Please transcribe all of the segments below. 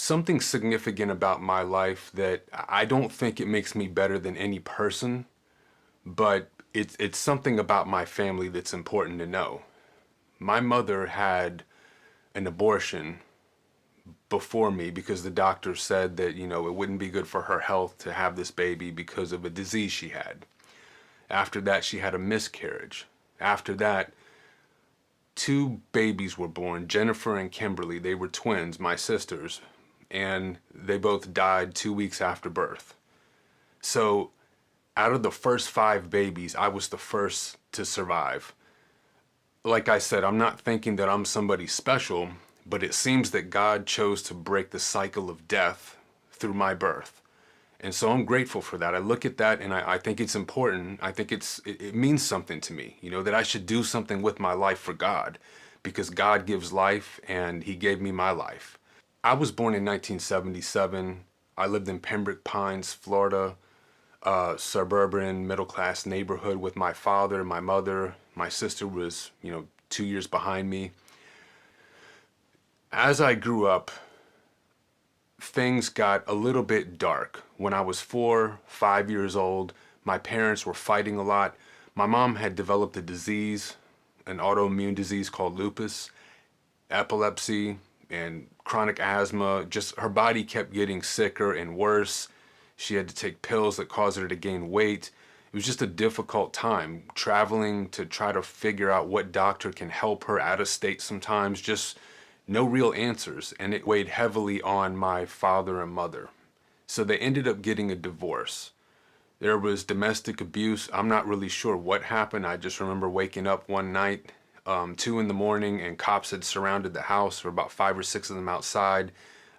something significant about my life that I don't think it makes me better than any person, but it's something about my family that's important to know. My mother had an abortion before me because the doctor said that, it wouldn't be good for her health to have this baby because of a disease she had. After that, she had a miscarriage. After that, two babies were born, Jennifer and Kimberly. They were twins, my sisters, and they both died 2 weeks after birth. So out of the first five babies, I was the first to survive. Like I said, I'm not thinking that I'm somebody special, but it seems that God chose to break the cycle of death through my birth. And so I'm grateful for that. I look at that and I think it's important. I think it means something to me, that I should do something with my life for God, because God gives life and he gave me my life. I was born in 1977. I lived in Pembroke Pines, Florida, suburban middle-class neighborhood with my father, my mother. My sister was, 2 years behind me. As I grew up, things got a little bit dark. When I was 4, 5 years old, my parents were fighting a lot. My mom had developed a disease, an autoimmune disease called lupus, epilepsy, and chronic asthma. Just her body kept getting sicker and worse. She had to take pills that caused her to gain weight. It was just a difficult time traveling to try to figure out what doctor can help her out of state sometimes, just no real answers. And it weighed heavily on my father and mother. So they ended up getting a divorce. There was domestic abuse. I'm not really sure what happened. I just remember waking up one night, 2 in the morning, and cops had surrounded the house. There were about 5 or 6 of them outside.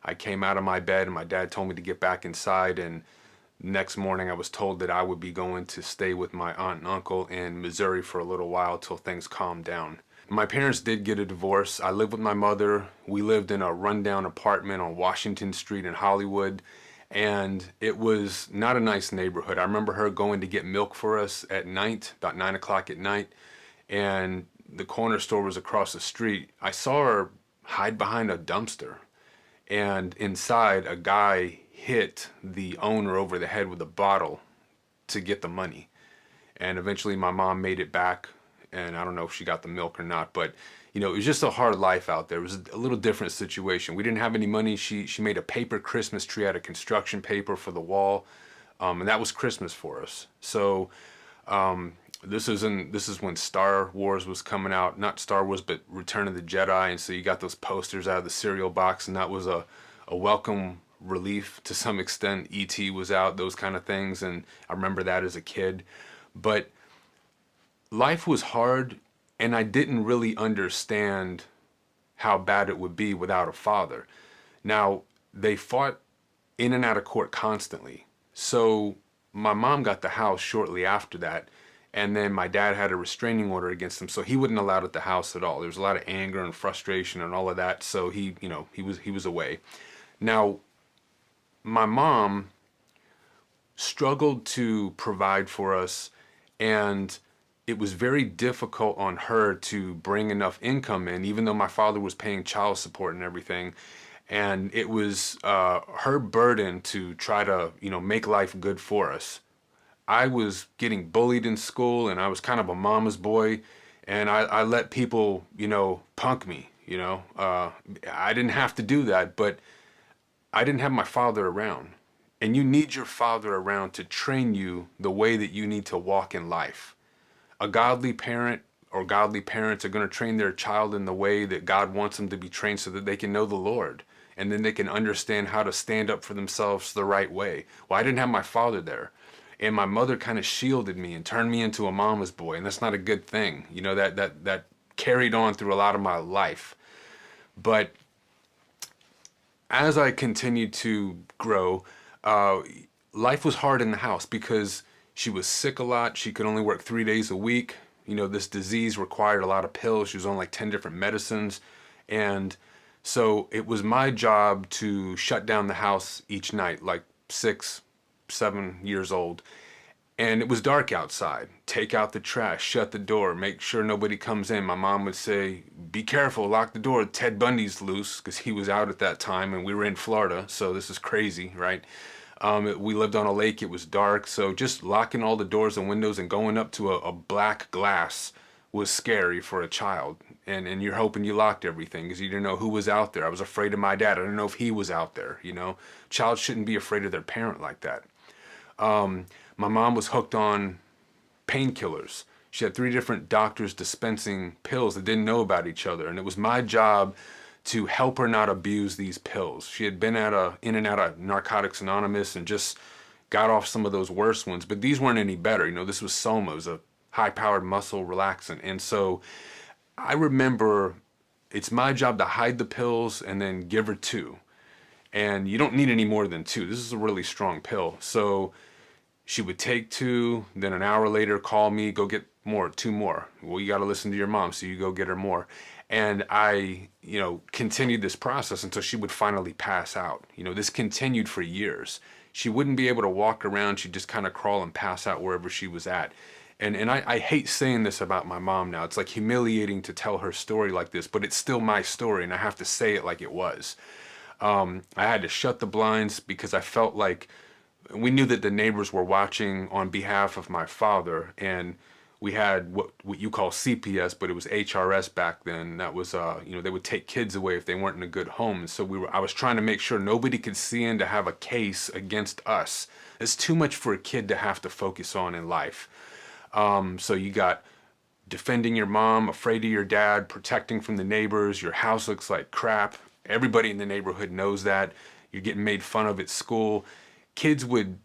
I came out of my bed and my dad told me to get back inside, and next morning I was told that I would be going to stay with my aunt and uncle in Missouri for a little while till things calmed down. My parents did get a divorce. I lived with my mother. We lived in a rundown apartment on Washington Street in Hollywood, and it was not a nice neighborhood. I remember her going to get milk for us at night, about 9 o'clock at night, and the corner store was across the street. I saw her hide behind a dumpster, and inside a guy hit the owner over the head with a bottle to get the money. And eventually my mom made it back, and I don't know if she got the milk or not, but it was just a hard life out there. It was a little different situation. We didn't have any money. She made a paper Christmas tree out of construction paper for the wall, and that was Christmas for us. So this is when Star Wars was coming out, not Star Wars, but Return of the Jedi, and so you got those posters out of the cereal box, and that was a welcome relief to some extent. E.T. was out, those kind of things, and I remember that as a kid. But life was hard, and I didn't really understand how bad it would be without a father. Now, they fought in and out of court constantly. So my mom got the house shortly after that, and then my dad had a restraining order against him, so he wasn't allowed at the house at all. There was a lot of anger and frustration and all of that, so he was away. Now, my mom struggled to provide for us, and it was very difficult on her to bring enough income in, even though my father was paying child support and everything. And it was her burden to try to, make life good for us. I was getting bullied in school, and I was kind of a mama's boy, and I let people, punk me, I didn't have to do that, but I didn't have my father around. And you need your father around to train you the way that you need to walk in life. A godly parent or godly parents are going to train their child in the way that God wants them to be trained so that they can know the Lord. And then they can understand how to stand up for themselves the right way. Well, I didn't have my father there. And my mother kind of shielded me and turned me into a mama's boy. And that's not a good thing. That carried on through a lot of my life. But as I continued to grow, life was hard in the house because she was sick a lot. She could only work 3 days a week. This disease required a lot of pills. She was on like 10 different medicines. And so it was my job to shut down the house each night, like 6, 7 years old. And it was dark outside. Take out the trash, shut the door, make sure nobody comes in. My mom would say, be careful, lock the door. Ted Bundy's loose, because he was out at that time and we were in Florida. So this is crazy, right? We lived on a lake. It was dark. So just locking all the doors and windows and going up to a black glass was scary for a child. And you're hoping you locked everything because you didn't know who was out there. I was afraid of my dad. I didn't know if he was out there, you know. Child shouldn't be afraid of their parent like that. My mom was hooked on painkillers. She had 3 different doctors dispensing pills that didn't know about each other. And it was my job to help her not abuse these pills. She had been in and out of Narcotics Anonymous and just got off some of those worst ones. But these weren't any better. You know, this was Soma. It was a high-powered muscle relaxant. And so I remember it's my job to hide the pills and then give her 2. And you don't need any more than 2. This is a really strong pill. So she would take 2, then an hour later call me, go get 2 more. Well, you got to listen to your mom, so you go get her more. And I, continued this process until she would finally pass out. This continued for years. She wouldn't be able to walk around. She'd just kind of crawl and pass out wherever she was at. And I hate saying this about my mom now. It's like humiliating to tell her story like this, but it's still my story, and I have to say it like it was. I had to shut the blinds because I felt like we knew that the neighbors were watching on behalf of my father, and we had what you call CPS, but it was HRS back then. That was, they would take kids away if they weren't in a good home. And so I was trying to make sure nobody could see in to have a case against us. It's too much for a kid to have to focus on in life. So you got defending your mom, afraid of your dad, protecting from the neighbors. Your house looks like crap. Everybody in the neighborhood knows that. You're getting made fun of at school. Kids would,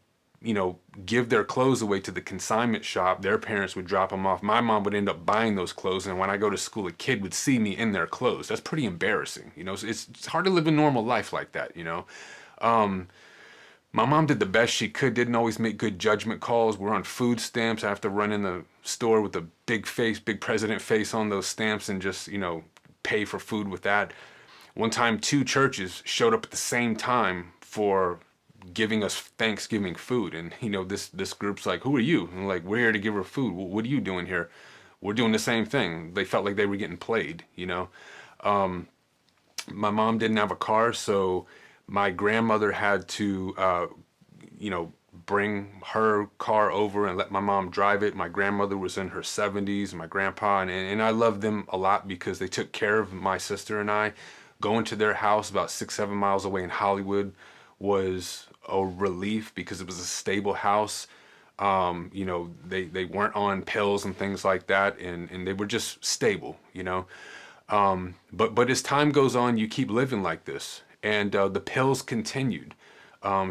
give their clothes away to the consignment shop. Their parents would drop them off. My mom would end up buying those clothes. And when I go to school, a kid would see me in their clothes. That's pretty embarrassing. So it's hard to live a normal life like that, My mom did the best she could, didn't always make good judgment calls. We're on food stamps. I have to run in the store with a big president face on those stamps and just, pay for food with that. One time, 2 churches showed up at the same time for giving us Thanksgiving food. And, this group's like, who are you? And like, we're here to give her food. What are you doing here? We're doing the same thing. They felt like they were getting played, My mom didn't have a car, so my grandmother had to, bring her car over and let my mom drive it. My grandmother was in her 70s, my grandpa, and I loved them a lot because they took care of my sister and I. Going to their house about 6-7 miles away in Hollywood was a relief because it was a stable house. They weren't on pills and things like that, and they were just stable, But as time goes on, you keep living like this, and the pills continued.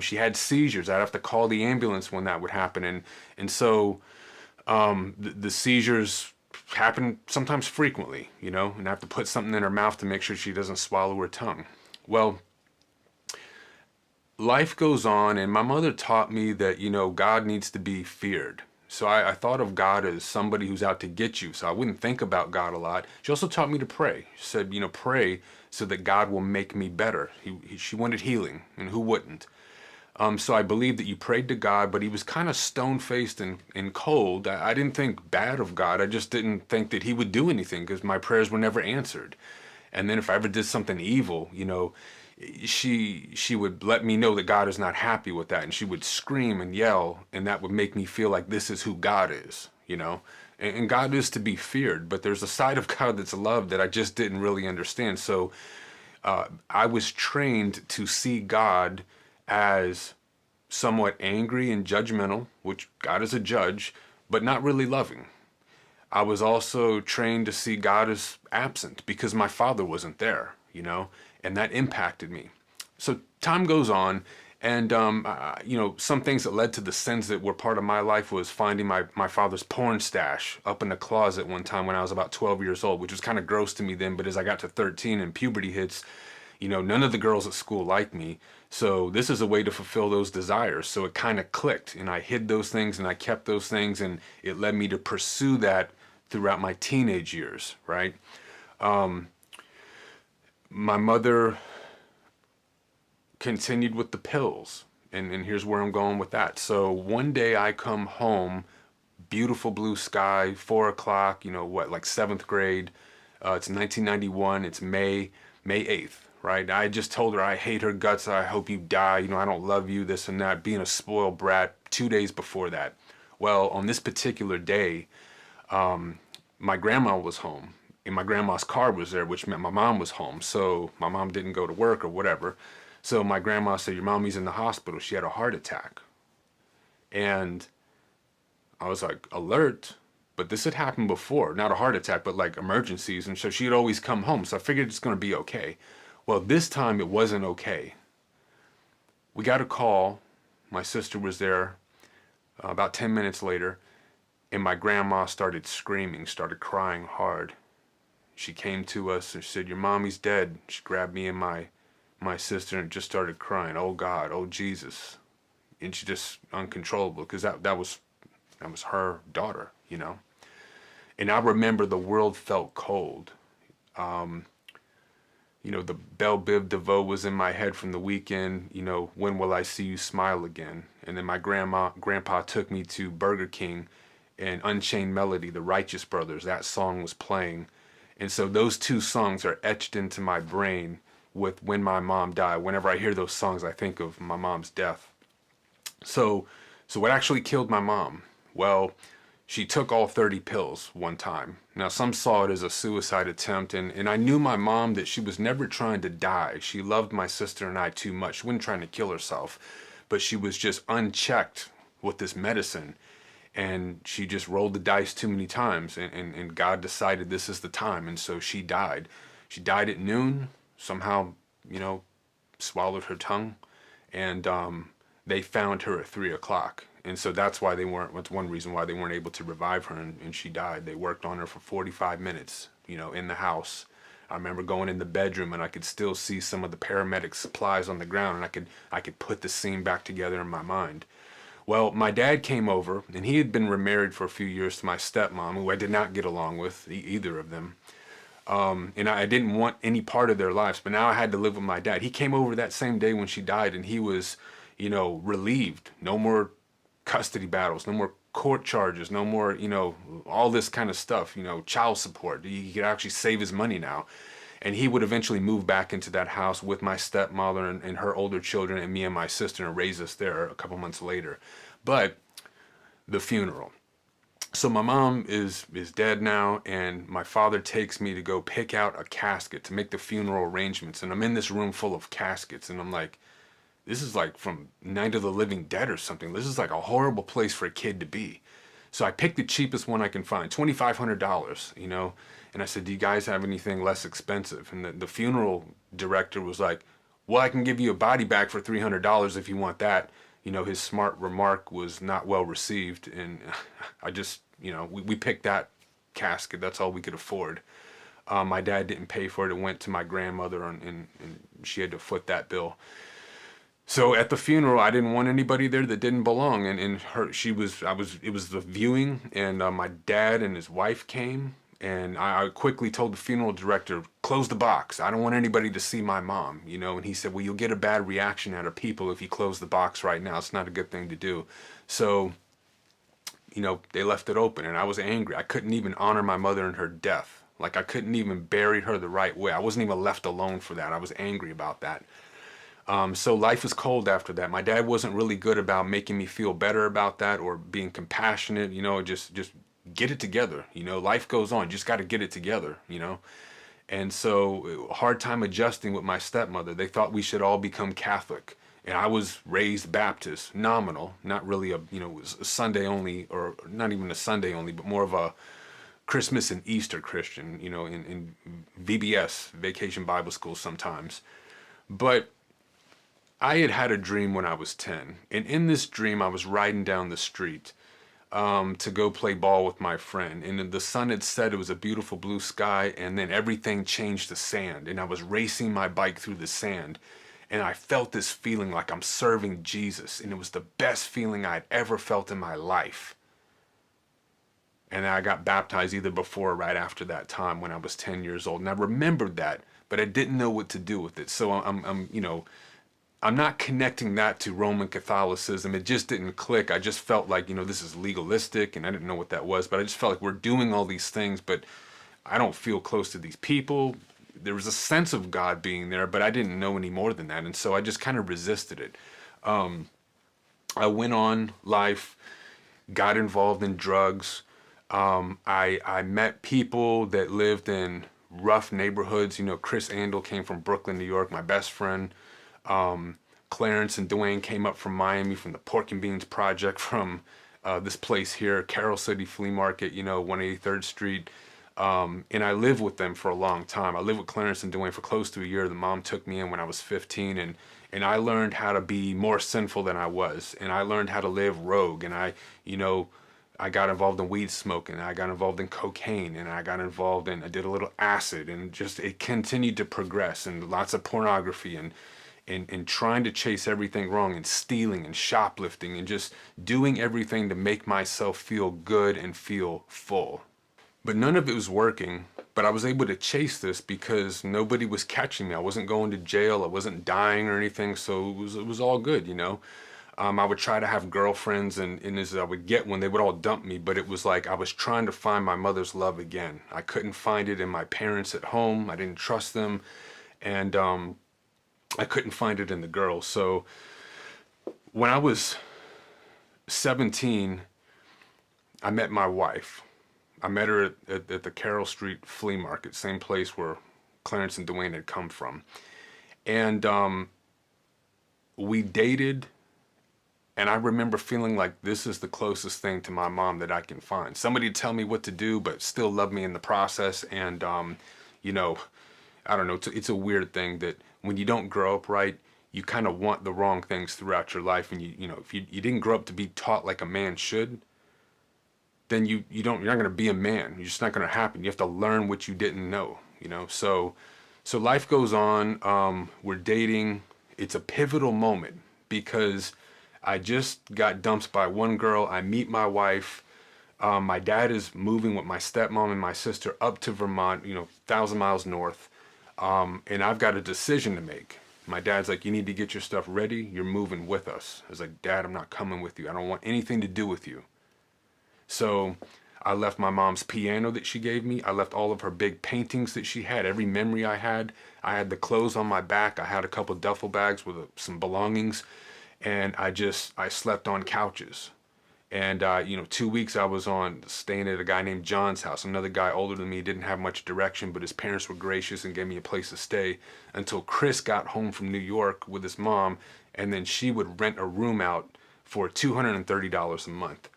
She had seizures. I'd have to call the ambulance when that would happen, and so the seizures happen sometimes frequently, and I have to put something in her mouth to make sure she doesn't swallow her tongue. Well, life goes on, and my mother taught me that, God needs to be feared. So I thought of God as somebody who's out to get you, so I wouldn't think about God a lot. She also taught me to pray. She said, pray so that God will make me better. She wanted healing, and who wouldn't? So I believed that you prayed to God, but he was kind of stone-faced and cold. I didn't think bad of God. I just didn't think that he would do anything because my prayers were never answered. And then if I ever did something evil, she would let me know that God is not happy with that. And she would scream and yell, and that would make me feel like this is who God is, And God is to be feared, but there's a side of God that's loved that I just didn't really understand. So I was trained to see God as somewhat angry and judgmental, which God is a judge, but not really loving. I was also trained to see God as absent because my father wasn't there, and that impacted me. So time goes on, and some things that led to the sins that were part of my life was finding my father's porn stash up in the closet one time when I was about 12 years old, which was kind of gross to me then, but as I got to 13 and puberty hits, none of the girls at school liked me. So this is a way to fulfill those desires. So it kind of clicked, and I hid those things and I kept those things, and it led me to pursue that throughout my teenage years, right? My mother continued with the pills. And here's where I'm going with that. So one day I come home, beautiful blue sky, 4 o'clock, what, like seventh grade. It's 1991. It's May 8th, right? I just told her I hate her guts. I hope you die. I don't love you, this and that, being a spoiled brat 2 days before that. Well, on this particular day, my grandma was home and my grandma's car was there, which meant my mom was home. So my mom didn't go to work or whatever. So my grandma said, your mommy's in the hospital. She had a heart attack. And I was like, alert. But this had happened before, not a heart attack, but like emergencies. And so she'd always come home. So I figured it's going to be okay. Well, this time it wasn't okay. We got a call. My sister was there about 10 minutes later. And my grandma started screaming, started crying hard. She came to us and said, your mommy's dead. She grabbed me and my sister and just started crying. Oh God, oh Jesus. And she just uncontrollable because that was her daughter, And I remember the world felt cold. The Belle Biv DeVoe was in my head from the weekend, when will I see you smile again? And then my grandpa took me to Burger King and Unchained Melody, the Righteous Brothers, that song was playing. And so those two songs are etched into my brain with when my mom died. Whenever I hear those songs, I think of my mom's death. So what actually killed my mom? Well, she took all 30 pills one time. Now, some saw it as a suicide attempt, and I knew my mom that she was never trying to die. She loved my sister and I too much. She wasn't trying to kill herself, but she was just unchecked with this medicine. And she just rolled the dice too many times, and God decided this is the time, and so she died. She died at noon, somehow, swallowed her tongue, and they found her at 3 o'clock. And so that's one reason why they weren't able to revive her, and she died. They worked on her for 45 minutes, in the house. I remember going in the bedroom and I could still see some of the paramedic supplies on the ground, and I could put the scene back together in my mind. Well, my dad came over, and he had been remarried for a few years to my stepmom, who I did not get along with, either of them. And I didn't want any part of their lives, but now I had to live with my dad. He came over that same day when she died, and he was, relieved. No more custody battles, no more court charges, no more, all this kind of stuff, child support. He could actually save his money now. And he would eventually move back into that house with my stepmother and her older children and me and my sister and raise us there a couple months later. But the funeral. So my mom is dead now, and my father takes me to go pick out a casket to make the funeral arrangements. And I'm in this room full of caskets, and I'm like, this is like from Night of the Living Dead or something. This is like a horrible place for a kid to be. So I picked the cheapest one I can find, $2,500, And I said, do you guys have anything less expensive? And the funeral director was like, well, I can give you a body bag for $300 if you want that. His smart remark was not well received. And I just, we picked that casket. That's all we could afford. My dad didn't pay for it. It went to my grandmother, and she had to foot that bill. So at the funeral, I didn't want anybody there that didn't belong. And it was the viewing, and my dad and his wife came. And I quickly told the funeral director, close the box. I don't want anybody to see my mom, And he said, well, you'll get a bad reaction out of people if you close the box right now. It's not a good thing to do. So, they left it open, and I was angry. I couldn't even honor my mother in her death. Like, I couldn't even bury her the right way. I wasn't even left alone for that. I was angry about that. So life was cold after that. My dad wasn't really good about making me feel better about that or being compassionate, just get it together. Life goes on. You just got to get it together, And so hard time adjusting with my stepmother. They thought we should all become Catholic. And I was raised Baptist, nominal, not really a Sunday only, or not even a Sunday only, but more of a Christmas and Easter Christian, in VBS, Vacation Bible School sometimes. But I had a dream when I was 10, and in this dream I was riding down the street to go play ball with my friend, and the sun had set. It was a beautiful blue sky, and then everything changed to sand, and I was racing my bike through the sand, and I felt this feeling like I'm serving Jesus, and it was the best feeling I'd ever felt in my life. And I got baptized either before or right after that time when I was 10 years old, and I remembered that, but I didn't know what to do with it. So I'm I'm not connecting that to Roman Catholicism. It just didn't click. I just felt like, this is legalistic, and I didn't know what that was, but I just felt like we're doing all these things, but I don't feel close to these people. There was a sense of God being there, but I didn't know any more than that, and so I just kind of resisted it. I went on life, got involved in drugs. I met people that lived in rough neighborhoods. Chris Andel came from Brooklyn, New York, my best friend. Clarence and Dwayne came up from Miami from the Pork and Beans Project from this place here, Carroll City Flea Market, 183rd Street. And I lived with them for a long time. I lived with Clarence and Dwayne for close to a year. The mom took me in when I was 15, and I learned how to be more sinful than I was. And I learned how to live rogue. And I got involved in weed smoking, I got involved in cocaine, and I did a little acid, and just it continued to progress, and lots of pornography, and trying to chase everything wrong, and stealing and shoplifting, and just doing everything to make myself feel good and feel full. But none of it was working, but I was able to chase this because nobody was catching me. I wasn't going to jail, I wasn't dying or anything, so it was all good, I would try to have girlfriends, and as I would get one, they would all dump me, but it was like I was trying to find my mother's love again. I couldn't find it in my parents at home. I didn't trust them, and I couldn't find it in the girls. So when I was 17, I met my wife. I met her at the Carroll Street Flea Market, same place where Clarence and Dwayne had come from. And we dated. And I remember feeling like this is the closest thing to my mom that I can find. Somebody to tell me what to do, but still love me in the process. And, I don't know, it's a weird thing that when you don't grow up right, you kind of want the wrong things throughout your life. And if you didn't grow up to be taught like a man should, then you're not going to be a man. You're just not going to happen. You have to learn what you didn't know, So life goes on. We're dating. It's a pivotal moment because I just got dumped by one girl. I meet my wife. My dad is moving with my stepmom and my sister up to Vermont, 1,000 miles north. And I've got a decision to make. My dad's like, you need to get your stuff ready. You're moving with us. I was like, Dad, I'm not coming with you. I don't want anything to do with you. So I left my mom's piano that she gave me. I left all of her big paintings that she had, every memory I had. I had the clothes on my back. I had a couple duffel bags with some belongings. And I slept on couches. And, 2 weeks I was staying at a guy named John's house. Another guy older than me, didn't have much direction, but his parents were gracious and gave me a place to stay until Chris got home from New York with his mom. And then she would rent a room out for $230 a month.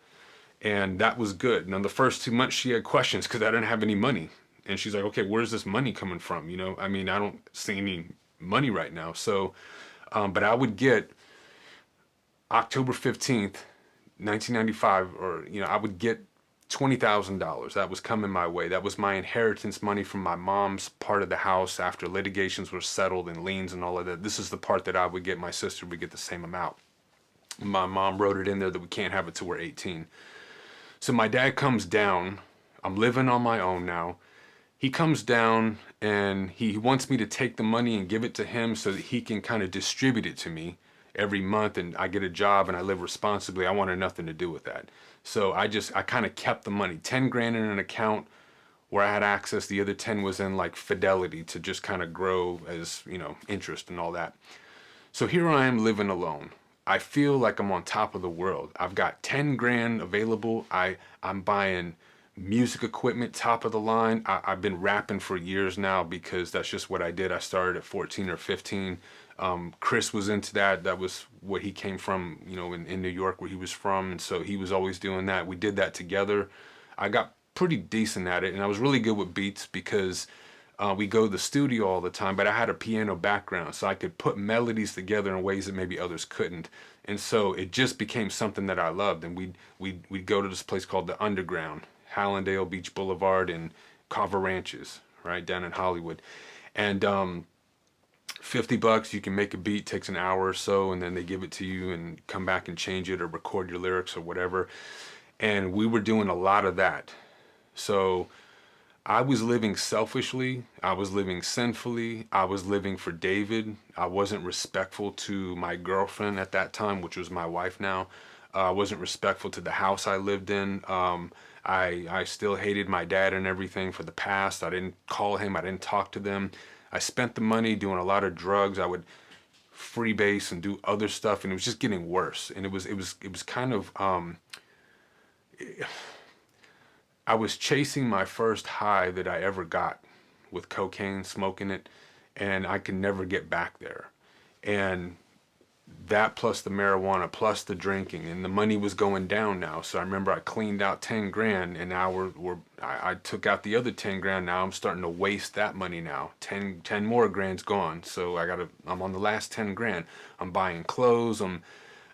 And that was good. Now, the first 2 months she had questions because I didn't have any money. And she's like, okay, where's this money coming from? I don't see any money right now. So, but I would get October 15th, 1995, or, I would get $20,000. That was coming my way. That was my inheritance money from my mom's part of the house after litigations were settled and liens and all of that. This is the part that I would get. My sister would get the same amount. My mom wrote it in there that we can't have it till we're 18. So my dad comes down. I'm living on my own now. He comes down and he wants me to take the money and give it to him so that he can kind of distribute it to me every month, and I get a job and I live responsibly. I wanted nothing to do with that. So I kind of kept the money, 10 grand in an account where I had access. The other 10 was in like Fidelity to just kind of grow as, interest and all that. So here I am living alone. I feel like I'm on top of the world. I've got 10 grand available. I'm buying music equipment, top of the line. I've been rapping for years now because that's just what I did. I started at 14 or 15. Chris was into that. That was what he came from, in New York where he was from. And so he was always doing that. We did that together. I got pretty decent at it, and I was really good with beats because we go to the studio all the time, but I had a piano background, so I could put melodies together in ways that maybe others couldn't. And so it just became something that I loved. And we'd go to this place called the Underground, Hallandale Beach Boulevard and Carver Ranches, right down in Hollywood. And $50, you can make a beat, takes an hour or so, and then they give it to you and come back and change it or record your lyrics or whatever. And we were doing a lot of that. So I was living selfishly. I was living sinfully. I was living for David. I wasn't respectful to my girlfriend at that time, which was my wife now. I wasn't respectful to the house I lived in. I still hated my dad and everything for the past. I didn't call him. I didn't talk to them. I spent the money doing a lot of drugs. I would freebase and do other stuff, and it was just getting worse. And it was kind of I was chasing my first high that I ever got with cocaine, smoking it, and I could never get back there. And that plus the marijuana plus the drinking, and the money was going down now. So I remember I cleaned out 10 grand, and now I took out the other 10 grand. Now I'm starting to waste that money now. 10 more grand's gone. So I'm on the last 10 grand. I'm buying clothes. And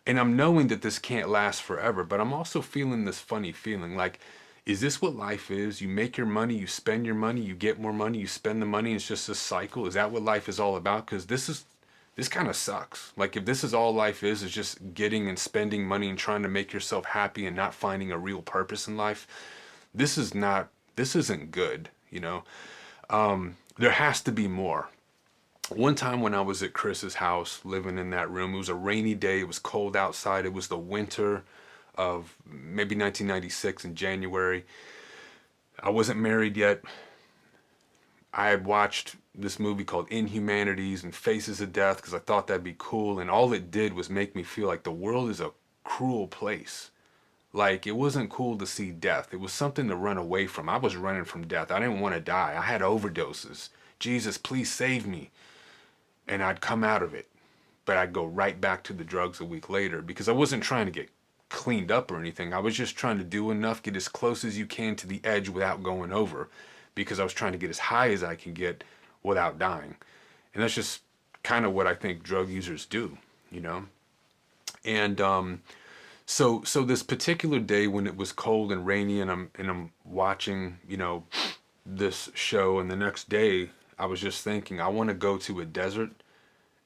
I'm knowing that this can't last forever, but I'm also feeling this funny feeling like, is this what life is? You make your money, you spend your money, you get more money, you spend the money, and it's just a cycle. Is that what life is all about? Because this kind of sucks. Like, if this is all life is just getting and spending money and trying to make yourself happy and not finding a real purpose in life, this isn't good, you know? There has to be more. One time when I was at Chris's house, living in that room, it was a rainy day, it was cold outside, it was the winter of maybe 1996 in January. I wasn't married yet. I had watched this movie called Inhumanities and Faces of Death because I thought that'd be cool, and all it did was make me feel like the world is a cruel place. Like, it wasn't cool to see death. It was something to run away from. I was running from death. I didn't want to die. I had overdoses. Jesus, please save me. And I'd come out of it, but I'd go right back to the drugs a week later because I wasn't trying to get cleaned up or anything. I was just trying to do enough, get as close as you can to the edge without going over, because I was trying to get as high as I can get without dying. And that's just kind of what I think drug users do, you know? And so this particular day when it was cold and rainy, and I'm watching, you know, this show, and the next day I was just thinking, I want to go to a desert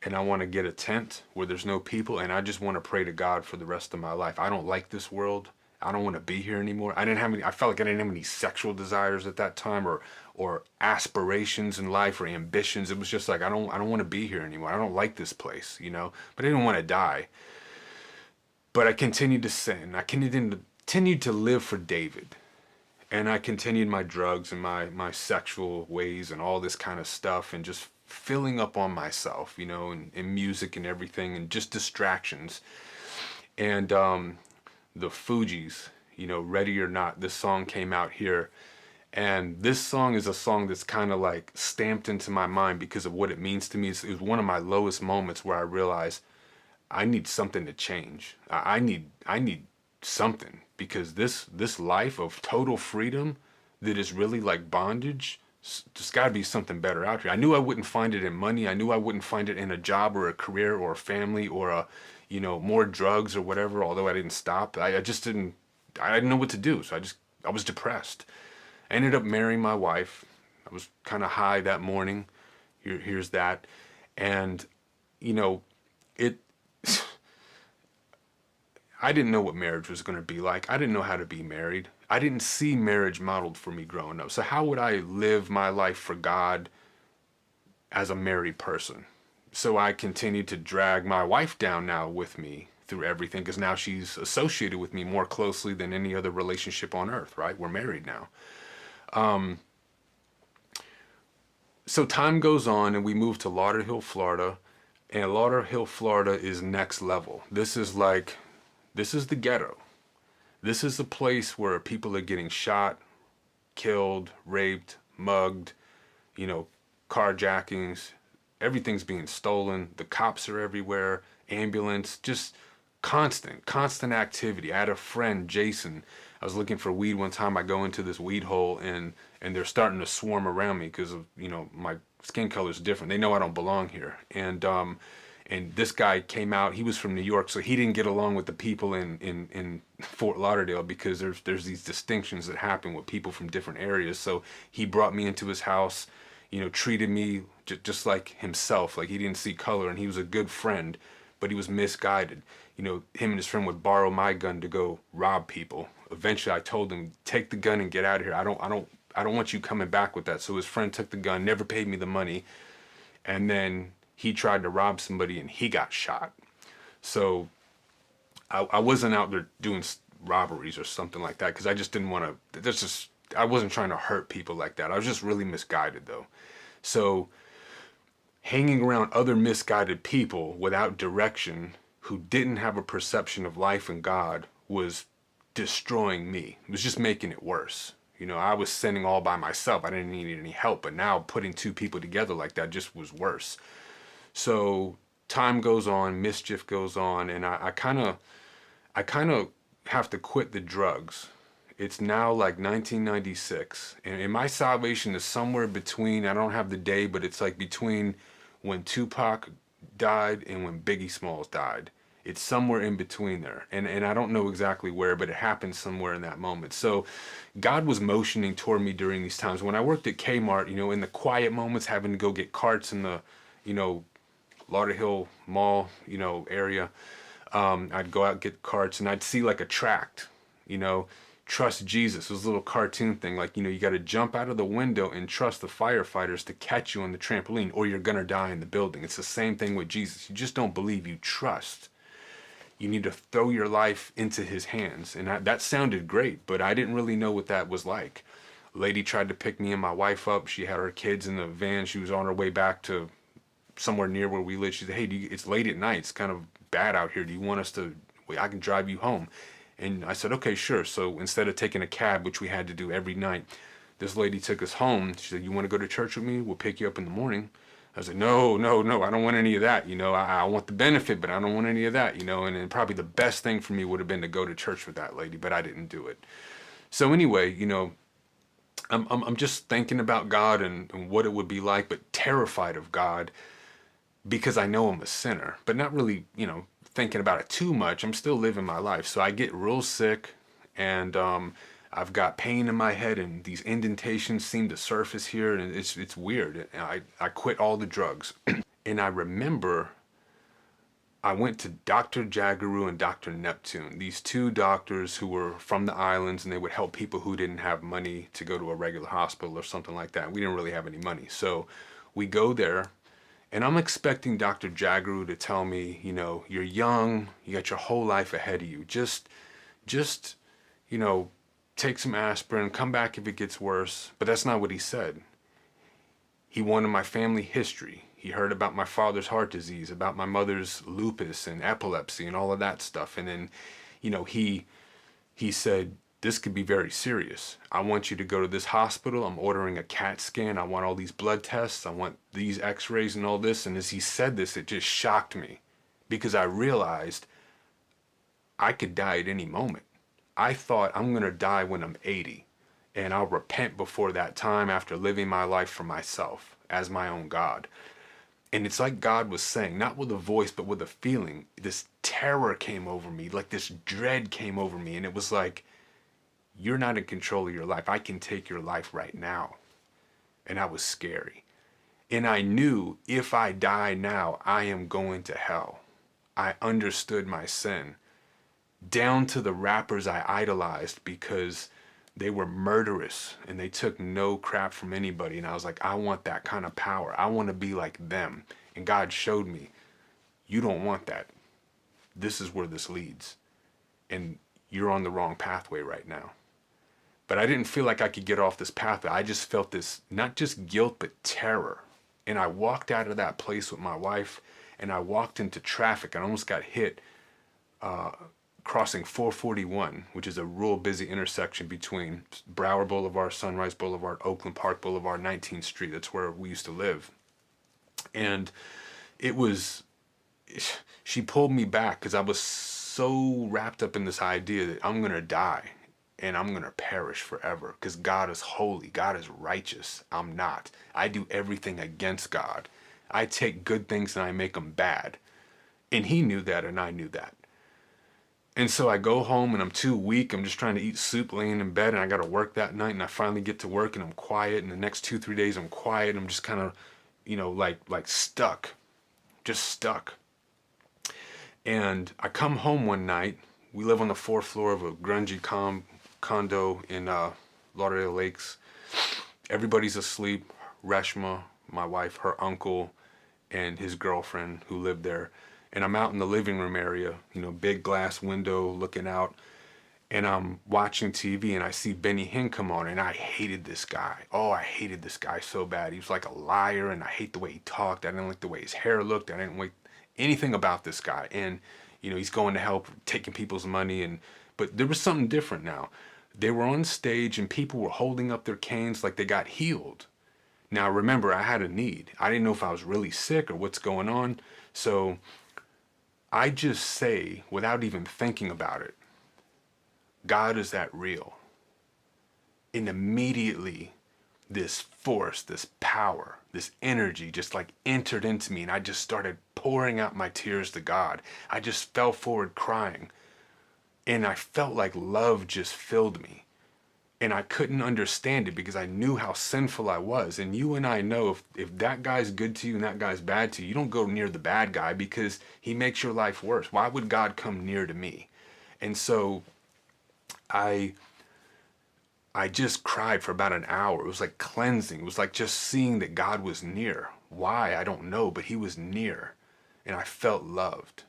and I want to get a tent where there's no people, and I just want to pray to God for the rest of my life. I don't like this world. I don't want to be here anymore. I felt like I didn't have any sexual desires at that time, or aspirations in life or ambitions. It was just like, I don't want to be here anymore. I don't like this place, you know, but I didn't want to die. But I continued to sin. I continued to live for David. And I continued my drugs and my sexual ways and all this kind of stuff, and just filling up on myself, you know, and music and everything, and just distractions. And the Fugees, you know, Ready or Not, this song came out here. And this song is a song that's kind of like stamped into my mind because of what it means to me. It was one of my lowest moments where I realized I need something to change. I need something, because this life of total freedom that is really like bondage, there's got to be something better out here. I knew I wouldn't find it in money. I knew I wouldn't find it in a job or a career or a family or more drugs or whatever, although I didn't stop. I didn't know what to do. So I was depressed. I ended up marrying my wife. I was kind of high that morning. Here's that. And, you know, I didn't know what marriage was going to be like. I didn't know how to be married. I didn't see marriage modeled for me growing up. So how would I live my life for God as a married person? So I continued to drag my wife down now with me through everything, because now she's associated with me more closely than any other relationship on earth, right? We're married now. So time goes on, and we move to Lauderhill, Florida. And Lauderhill, Florida is next level. This is the ghetto. This is the place where people are getting shot, killed, raped, mugged, you know, carjackings. Everything's being stolen. The cops are everywhere. Ambulance, just constant activity. I had a friend, Jason. I was looking for weed one time. I go into this weed hole, and they're starting to swarm around me because of, you know, my skin color is different. They know I don't belong here. And this guy came out. He was from New York, so he didn't get along with the people in Fort Lauderdale, because there's these distinctions that happen with people from different areas. So he brought me into his house, you know, treated me just like himself, like he didn't see color, and he was a good friend, but he was misguided. You know, him and his friend would borrow my gun to go rob people. Eventually, I told him, take the gun and get out of here. I don't want you coming back with that. So his friend took the gun, never paid me the money. And then he tried to rob somebody and he got shot. So I wasn't out there doing robberies or something like that because I just didn't want to. That's just, I wasn't trying to hurt people like that. I was just really misguided though. So hanging around other misguided people without direction who didn't have a perception of life and God was destroying me. It was just making it worse. You know, I was sinning all by myself. I didn't need any help. But now putting two people together like that just was worse. So time goes on, mischief goes on, and I kind of have to quit the drugs. It's now like 1996, and my salvation is somewhere between, I don't have the day, but it's like between when Tupac died and when Biggie Smalls died. It's somewhere in between there. And I don't know exactly where, but it happened somewhere in that moment. So God was motioning toward me during these times. When I worked at Kmart, you know, in the quiet moments, having to go get carts in the, you know, Lauderhill Mall, you know, area, I'd go out and get carts and I'd see like a tract, you know, trust Jesus. It was a little cartoon thing. Like, you know, you got to jump out of the window and trust the firefighters to catch you on the trampoline or you're going to die in the building. It's the same thing with Jesus. You just don't believe, you trust. You need to throw your life into his hands. And that sounded great, but I didn't really know what that was like. A lady tried to pick me and my wife up. She had her kids in the van. She was on her way back to somewhere near where we live. She said, hey, it's late at night. It's kind of bad out here. Do you want us to, I can drive you home. And I said, okay, sure. So instead of taking a cab, which we had to do every night, this lady took us home. She said, you want to go to church with me? We'll pick you up in the morning. I was like, no, I don't want any of that. You know, I want the benefit, but I don't want any of that, you know, and probably the best thing for me would have been to go to church with that lady, but I didn't do it. So anyway, you know, I'm just thinking about God and what it would be like, but terrified of God because I know I'm a sinner, but not really, you know, thinking about it too much. I'm still living my life. So I get real sick and, I've got pain in my head and these indentations seem to surface here and it's weird. I quit all the drugs. And I remember I went to Dr. Jagaru and Dr. Neptune, these two doctors who were from the islands and they would help people who didn't have money to go to a regular hospital or something like that. We didn't really have any money. So we go there and I'm expecting Dr. Jagaru to tell me, you know, you're young, you got your whole life ahead of you. Just, you know, take some aspirin, come back if it gets worse. But that's not what he said. He wanted my family history. He heard about my father's heart disease, about my mother's lupus and epilepsy and all of that stuff. And then, you know, he said, this could be very serious. I want you to go to this hospital. I'm ordering a CAT scan. I want all these blood tests. I want these x-rays and all this. And as he said this, it just shocked me because I realized I could die at any moment. I thought I'm going to die when I'm 80 and I'll repent before that time after living my life for myself as my own God. And it's like God was saying, not with a voice, but with a feeling, this terror came over me, like this dread came over me. And it was like, you're not in control of your life. I can take your life right now. And that was scary. And I knew if I die now, I am going to hell. I understood my sin. Down to the rappers I idolized because they were murderous and they took no crap from anybody. And I was like, I want that kind of power. I want to be like them. And God showed me, you don't want that. This is where this leads. And you're on the wrong pathway right now. But I didn't feel like I could get off this pathway. I just felt this, not just guilt, but terror. And I walked out of that place with my wife and I walked into traffic. I almost got hit crossing 441, which is a real busy intersection between Broward Boulevard, Sunrise Boulevard, Oakland Park Boulevard, 19th Street. That's where we used to live. And it was, she pulled me back because I was so wrapped up in this idea that I'm going to die and I'm going to perish forever because God is holy. God is righteous. I'm not. I do everything against God. I take good things and I make them bad. And he knew that and I knew that. And so I go home and I'm too weak. I'm just trying to eat soup laying in bed and I got to work that night and I finally get to work and I'm quiet. And the next 2-3 days I'm quiet. I'm just kind of, you know, like stuck, just stuck. And I come home one night. We live on the 4th floor of a grungy condo in Lauderdale Lakes. Everybody's asleep. Reshma, my wife, her uncle, and his girlfriend who lived there. And I'm out in the living room area, big glass window looking out. And I'm watching TV and I see Benny Hinn come on, and I hated this guy. Oh, I hated this guy so bad. He was like a liar, and I hate the way he talked. I didn't like the way his hair looked. I didn't like anything about this guy. And he's going to help taking people's money, but there was something different now. They were on stage and people were holding up their canes like they got healed. Now remember, I had a need. I didn't know if I was really sick or what's going on. So I just say, without even thinking about it, God, is that real? And immediately this force, this power, this energy just like entered into me, and I just started pouring out my tears to God. I just fell forward crying, and I felt like love just filled me. And I couldn't understand it because I knew how sinful I was. And you and I know if that guy's good to you and that guy's bad to you, you don't go near the bad guy because he makes your life worse. Why would God come near to me? And so I just cried for about an hour. It was like cleansing. It was like just seeing that God was near. Why? I don't know, but he was near. And I felt loved.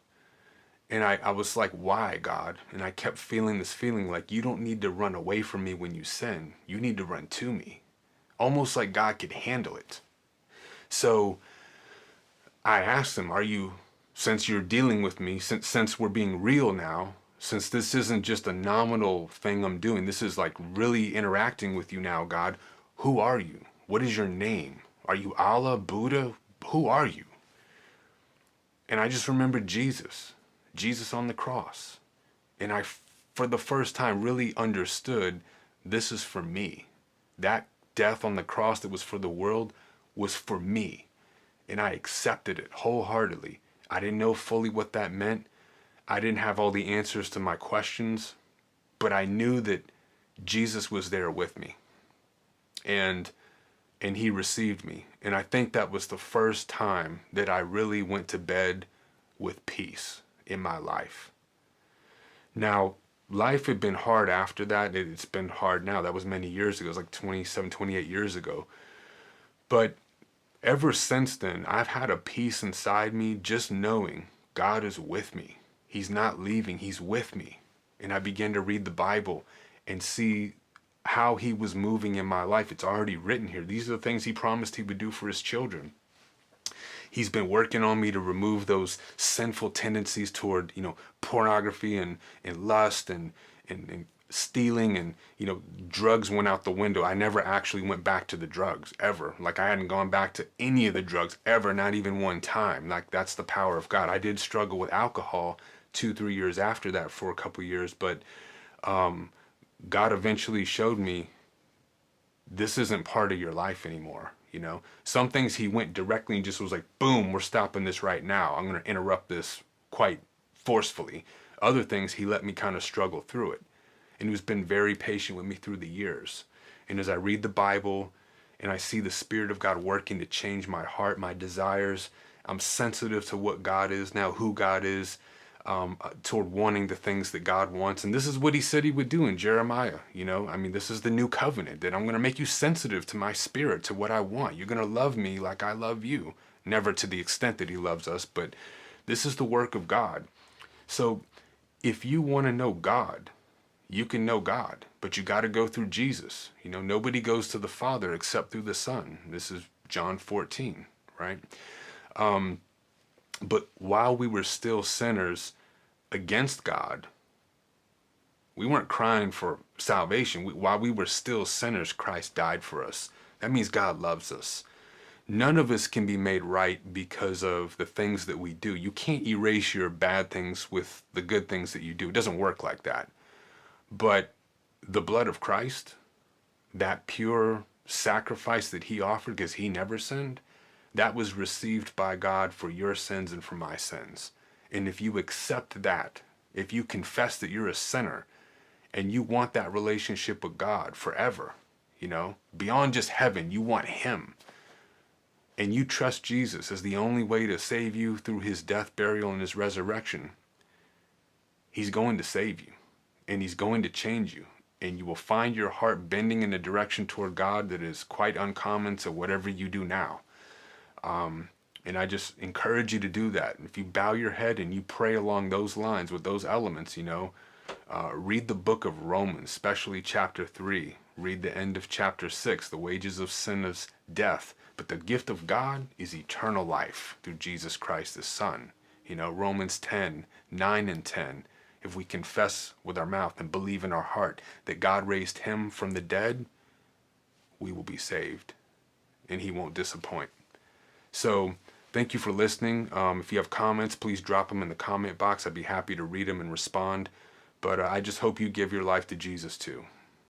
And I was like, why, God? And I kept feeling this feeling like, you don't need to run away from me when you sin. You need to run to me. Almost like God could handle it. So I asked him, since you're dealing with me, since we're being real now, since this isn't just a nominal thing I'm doing, this is like really interacting with you now, God, who are you? What is your name? Are you Allah, Buddha? Who are you? And I just remembered Jesus on the cross. And I, for the first time, really understood this is for me. That death on the cross that was for the world was for me. And I accepted it wholeheartedly. I didn't know fully what that meant. I didn't have all the answers to my questions, but I knew that Jesus was there with me. And he received me. And I think that was the first time that I really went to bed with peace in my life. Now, life had been hard after that. It's been hard now. That was many years ago. It was like 27, 28 years ago. But ever since then, I've had a peace inside me just knowing God is with me. He's not leaving. He's with me. And I began to read the Bible and see how he was moving in my life. It's already written here. These are the things he promised he would do for his children. He's been working on me to remove those sinful tendencies toward, pornography and lust and stealing and, drugs went out the window. I never actually went back to the drugs ever. Like I hadn't gone back to any of the drugs ever, not even one time. Like that's the power of God. I did struggle with alcohol 2-3 years after that for a couple years, but God eventually showed me this isn't part of your life anymore. Some things he went directly and just was like, boom, we're stopping this right now. I'm going to interrupt this quite forcefully. Other things he let me kind of struggle through it. And he's been very patient with me through the years. And as I read the Bible and I see the Spirit of God working to change my heart, my desires, I'm sensitive to what God is now, who God is, toward wanting the things that God wants. And this is what he said he would do in Jeremiah. This is the new covenant, that I'm going to make you sensitive to my spirit, to what I want. You're going to love me like I love you. Never to the extent that he loves us, but this is the work of God. So if you want to know God, you can know God, but you got to go through Jesus. Nobody goes to the Father except through the Son. This is John 14, right? But while we were still sinners against God, we weren't crying for salvation. While we were still sinners, Christ died for us. That means God loves us. None of us can be made right because of the things that we do. You can't erase your bad things with the good things that you do. It doesn't work like that. But the blood of Christ, that pure sacrifice that he offered because he never sinned, that was received by God for your sins and for my sins. And if you accept that, if you confess that you're a sinner and you want that relationship with God forever, beyond just heaven, you want him, and you trust Jesus as the only way to save you through his death, burial, and his resurrection, he's going to save you and he's going to change you. and you will find your heart bending in a direction toward God that is quite uncommon to whatever you do now. And I just encourage you to do that. If you bow your head and you pray along those lines with those elements, read the book of Romans, especially chapter 3. Read the end of chapter 6. The wages of sin is death, but the gift of God is eternal life through Jesus Christ, his Son. Romans 10, 9 and 10. If we confess with our mouth and believe in our heart that God raised him from the dead, we will be saved, and he won't disappoint. So thank you for listening. If you have comments, please drop them in the comment box. I'd be happy to read them and respond. But I just hope you give your life to Jesus too.